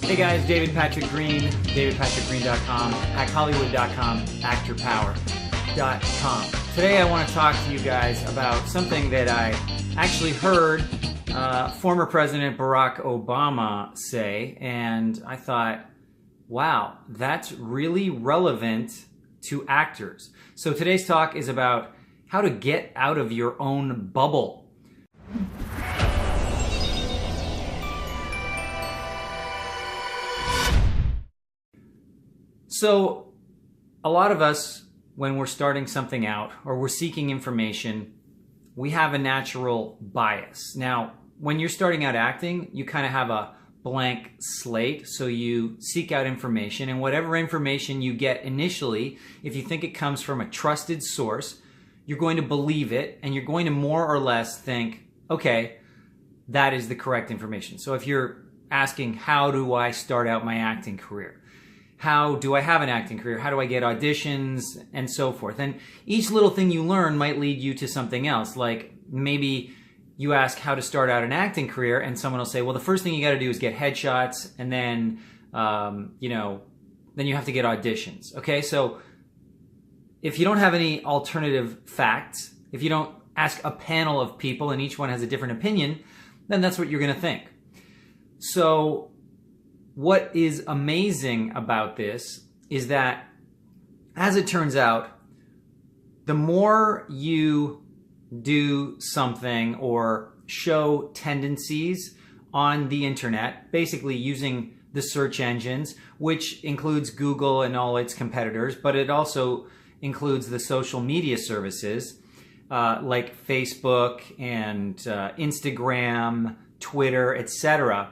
Hey guys, David Patrick Green, davidpatrickgreen.com, hackhollywood.com, actorpower.com. Today I want to talk to you guys about something that I actually heard former President Barack Obama say, and I thought, wow, that's really relevant to actors. So today's talk is about how to get out of your own bubble. So a lot of us, when we're starting something out or we're seeking information, we have a natural bias. Now, when you're starting out acting, you kind of have a blank slate, so you seek out information, and whatever information you get initially, if you think it comes from a trusted source, you're going to believe it, and you're going to more or less think, okay, that is the correct information. So if you're asking, how do I start out my acting career? How do I have an acting career? How do I get auditions? And so forth. And each little thing you learn might lead you to something else. Like maybe you ask how to start out an acting career, and someone will say, well, the first thing you got to do is get headshots, and then, then you have to get auditions. Okay, so if you don't have any alternative facts, if you don't ask a panel of people and each one has a different opinion, then that's what you're going to think. So what is amazing about this is that, as it turns out, the more you do something or show tendencies on the internet, basically using the search engines, which includes Google and all its competitors, but it also includes the social media services like Facebook and Instagram, Twitter, etc.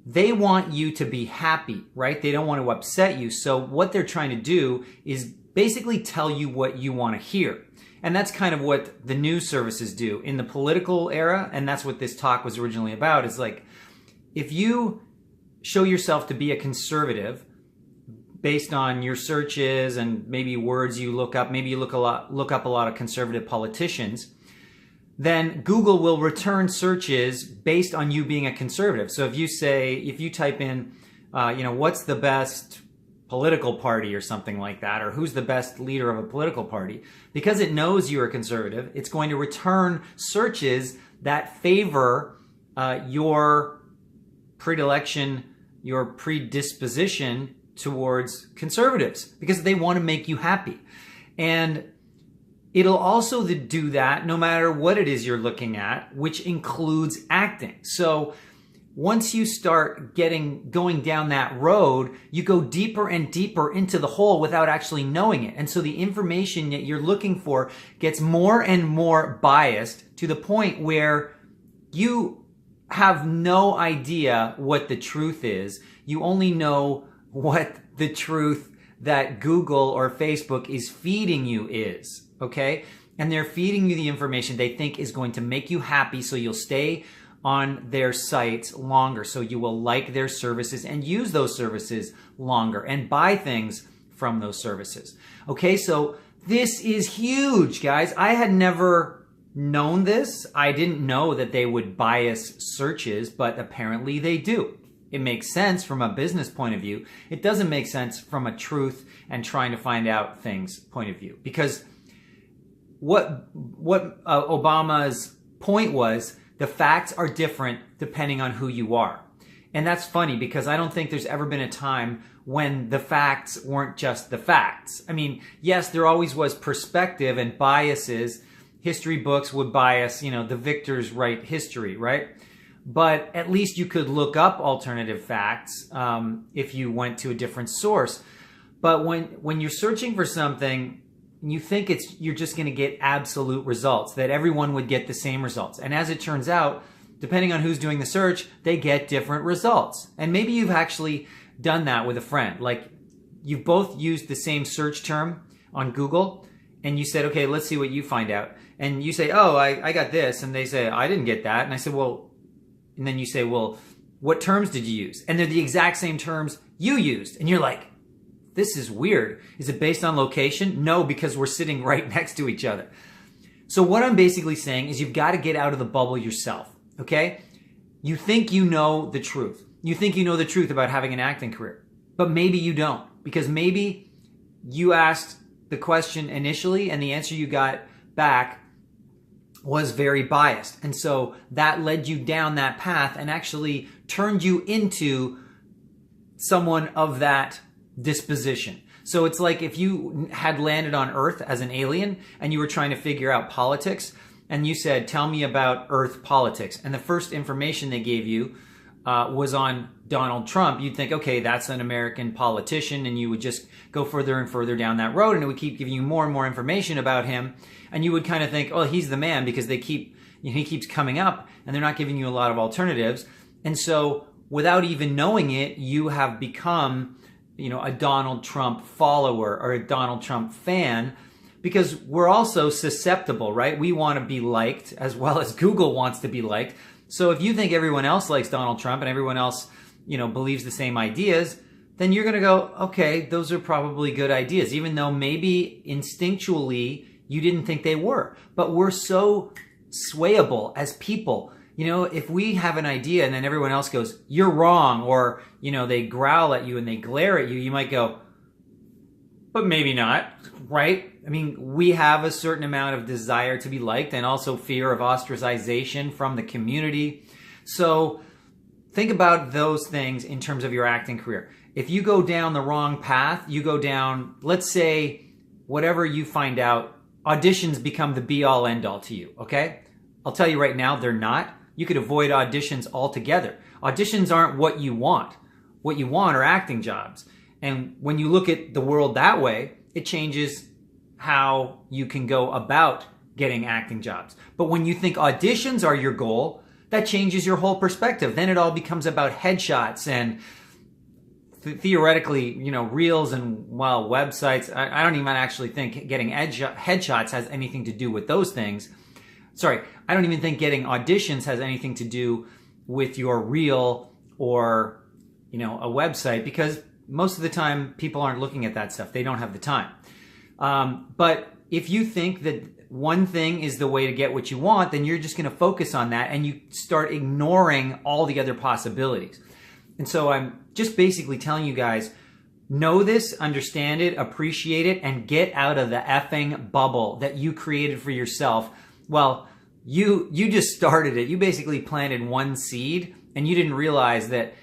They want you to be happy, right? They don't want to upset you. So what they're trying to do is basically tell you what you want to hear. And that's kind of what the news services do in the political era. And that's what this talk was originally about. Is like, if you show yourself to be a conservative based on your searches and maybe words you look up, maybe you look up a lot of conservative politicians, then Google will return searches based on you being a conservative. So if you type in, what's the best political party or something like that, or who's the best leader of a political party, because it knows you're a conservative, it's going to return searches that favor your predilection, your predisposition towards conservatives, because they want to make you happy. And it'll also do that no matter what it is you're looking at, which includes acting. So once you start going down that road, you go deeper and deeper into the hole without actually knowing it. And so the information that you're looking for gets more and more biased to the point where you have no idea what the truth is. You only know what the truth that Google or Facebook is feeding you is. Okay? And they're feeding you the information they think is going to make you happy, so you'll stay on their sites longer, so you will like their services and use those services longer and buy things from those services. Okay, so this is huge, guys. I had never known this. I didn't know that they would bias searches, but apparently they do. It makes sense from a business point of view. It doesn't make sense from a truth and trying to find out things point of view, because what Obama's point was, the facts are different depending on who you are. And that's funny, because I don't think there's ever been a time when the facts weren't just the facts. I mean, yes, there always was perspective and biases. History books would bias, the victors write history, right? But at least you could look up alternative facts if you went to a different source. But when you're searching for something, you think you're just going to get absolute results, that everyone would get the same results. And as it turns out, depending on who's doing the search, they get different results. And maybe you've actually done that with a friend. Like, you've both used the same search term on Google, and you said, okay, let's see what you find out. And you say, oh, I got this. And they say, I didn't get that. And I said, well, and then you say, well, what terms did you use? And they're the exact same terms you used. And you're like, this is weird. Is it based on location? No, because we're sitting right next to each other. So what I'm basically saying is you've got to get out of the bubble yourself, okay? You think you know the truth. you think you know the truth about having an acting career, but maybe you don't, because maybe you asked the question initially and the answer you got back was very biased. And so that led you down that path and actually turned you into someone of that disposition. So it's like if you had landed on Earth as an alien and you were trying to figure out politics, and you said, tell me about Earth politics, and the first information they gave you was on Donald Trump, you'd think, okay, that's an American politician, and you would just go further and further down that road, and it would keep giving you more and more information about him, and you would kind of think, oh, he's the man, because he keeps coming up, and they're not giving you a lot of alternatives. And so without even knowing it, you have become, a Donald Trump follower or a Donald Trump fan, because we're also susceptible, right? We want to be liked as well as Google wants to be liked. So if you think everyone else likes Donald Trump and everyone else, believes the same ideas, then you're going to go, okay, those are probably good ideas, even though maybe instinctually you didn't think they were. But we're so swayable as people. If we have an idea and then everyone else goes, you're wrong, or, they growl at you and they glare at you, you might go, but maybe not, right? I mean, we have a certain amount of desire to be liked and also fear of ostracization from the community. So think about those things in terms of your acting career. If you go down the wrong path, you go down, let's say, whatever you find out, auditions become the be-all, end-all to you, okay? I'll tell you right now, they're not. You could avoid auditions altogether. Auditions aren't what you want. What you want are acting jobs. And when you look at the world that way, it changes how you can go about getting acting jobs. But when you think auditions are your goal, that changes your whole perspective. Then it all becomes about headshots and theoretically, reels and, websites. I don't even actually think getting headshots has anything to do with those things. Sorry, I don't even think getting auditions has anything to do with your reel or, a website, because most of the time people aren't looking at that stuff. They don't have the time. But if you think that one thing is the way to get what you want, then you're just going to focus on that and you start ignoring all the other possibilities. And so I'm just basically telling you guys, know this, understand it, appreciate it, and get out of the effing bubble that you created for yourself. Well, you just started it. You basically planted one seed and you didn't realize that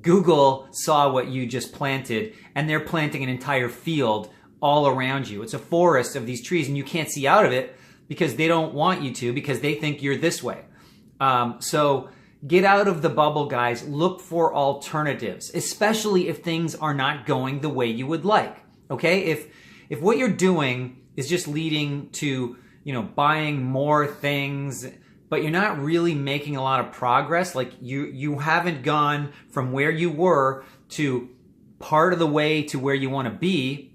Google saw what you just planted and they're planting an entire field all around you. It's a forest of these trees and you can't see out of it because they don't want you to, because they think you're this way. So get out of the bubble, guys. Look for alternatives, especially if things are not going the way you would like. Okay? If what you're doing is just leading to, buying more things, but you're not really making a lot of progress, like you haven't gone from where you were to part of the way to where you want to be,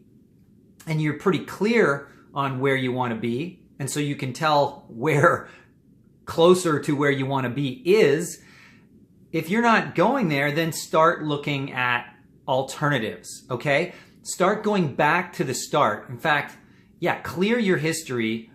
and you're pretty clear on where you want to be, and so you can tell where closer to where you want to be is. If you're not going there, then start looking at alternatives, okay? Start going back to the start. In fact, clear your history.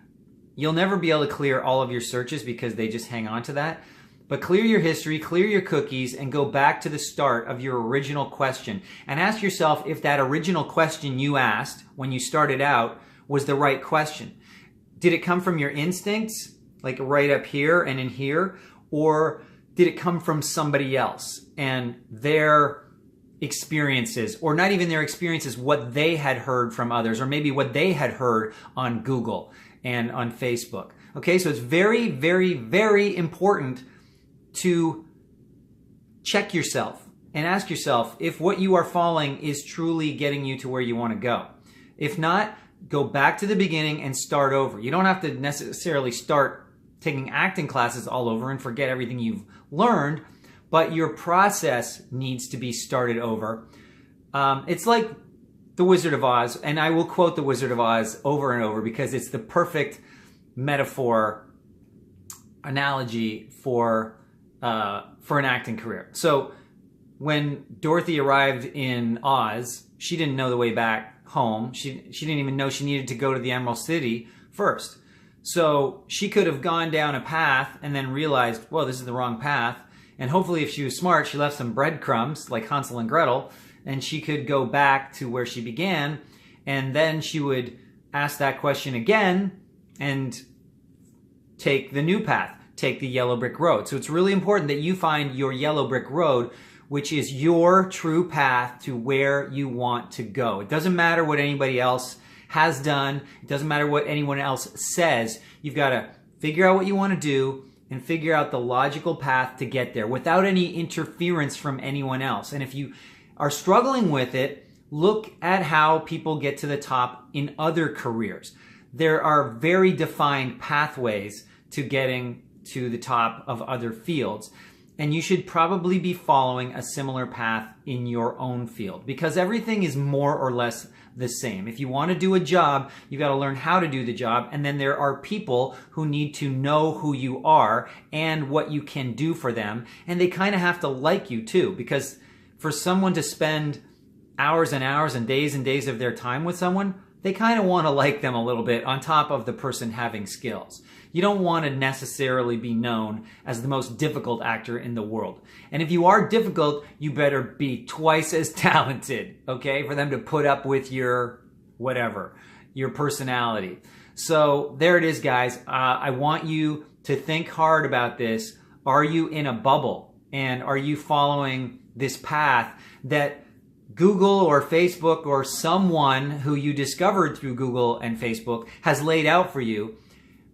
You'll never be able to clear all of your searches because they just hang on to that. But clear your history, clear your cookies, and go back to the start of your original question. And ask yourself if that original question you asked when you started out was the right question. Did it come from your instincts, like right up here and in here? Or did it come from somebody else and their experiences, or not even their experiences, what they had heard from others, or maybe what they had heard on Google and on Facebook? Okay, so it's very, very, very important to check yourself and ask yourself if what you are following is truly getting you to where you want to go. If not, go back to the beginning and start over. You don't have to necessarily start taking acting classes all over and forget everything you've learned, but your process needs to be started over. It's like The Wizard of Oz, and I will quote The Wizard of Oz over and over because it's the perfect metaphor, analogy for an acting career. So when Dorothy arrived in Oz, she didn't know the way back home. She didn't even know she needed to go to the Emerald City first. So she could have gone down a path and then realized, well, this is the wrong path, And hopefully if she was smart, she left some breadcrumbs like Hansel and Gretel, and she could go back to where she began, and then she would ask that question again and take the new path, take the yellow brick road. So it's really important that you find your yellow brick road, which is your true path to where you want to go. It doesn't matter what anybody else has done. It doesn't matter what anyone else says. You've got to figure out what you want to do and figure out the logical path to get there without any interference from anyone else. And if you are struggling with it, look at how people get to the top in other careers. There are very defined pathways to getting to the top of other fields. And you should probably be following a similar path in your own field, because everything is more or less the same. If you want to do a job, you got to learn how to do the job. And then there are people who need to know who you are and what you can do for them. And they kind of have to like you too, because for someone to spend hours and hours and days of their time with someone, they kind of want to like them a little bit on top of the person having skills. You don't want to necessarily be known as the most difficult actor in the world. And if you are difficult, you better be twice as talented, okay, for them to put up with your whatever, your personality. So there it is, guys. I want you to think hard about this. Are you in a bubble? And are you following this path that Google or Facebook or someone who you discovered through Google and Facebook has laid out for you?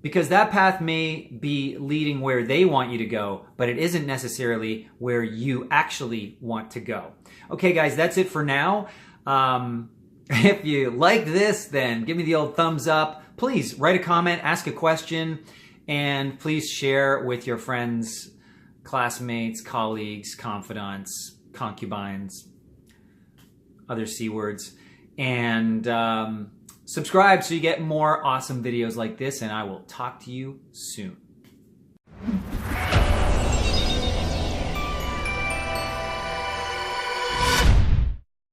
Because that path may be leading where they want you to go, but it isn't necessarily where you actually want to go. Okay, guys, that's it for now. If you like this, then give me the old thumbs up. Please write a comment, ask a question, and please share with your friends, classmates, colleagues, confidants, concubines, other C words, and subscribe so you get more awesome videos like this, and I will talk to you soon.